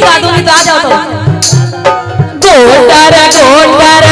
नहीं गा दूंगी तो आ जाओ तो। गोटर गोटर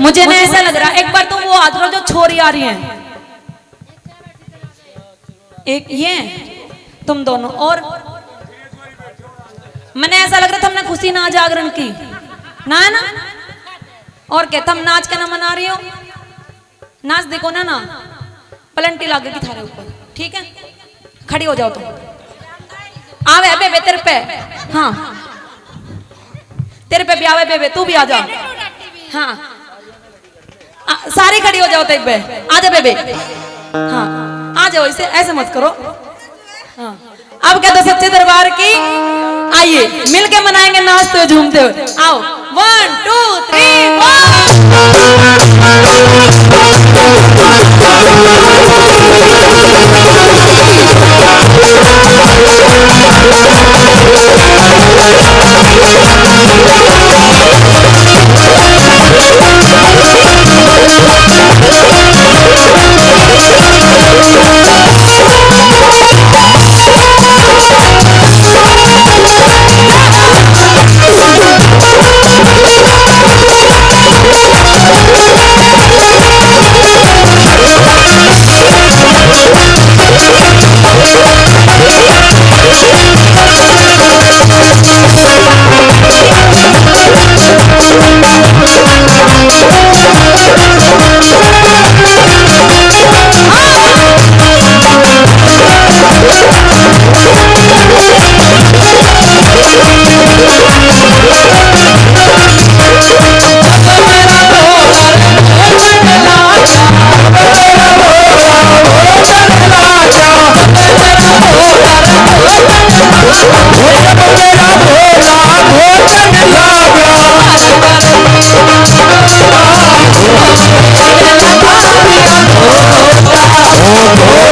मुझे ना ऐसा लग रहा है, एक बार तुम वो हाथ जो छोरी आ रही हैं, एक ये तुम दोनों, और मैंने ऐसा लग रहा था हमने खुशी ना जागरण की ना है ना, और क्या तुम नाच के ना मना रही हो, नाच देखो ना ना पलंटी लागे की थारे ऊपर, ठीक है खड़ी हो जाओ तुम, आवे बेबे तेरे पे, हाँ तेरे पे भी आवे बेबे, तू भी आ जा, हाँ सारी खड़ी हो जाओ तक बे, आ जा बेबे, हाँ आ जाओ, इसे ऐसे मत करो, हाँ अब क्या तो सच्चे दरबार की, आइए मिलके मनाएंगे नाचते हुए झूमते हुए, आओ 1 2 3 Oh,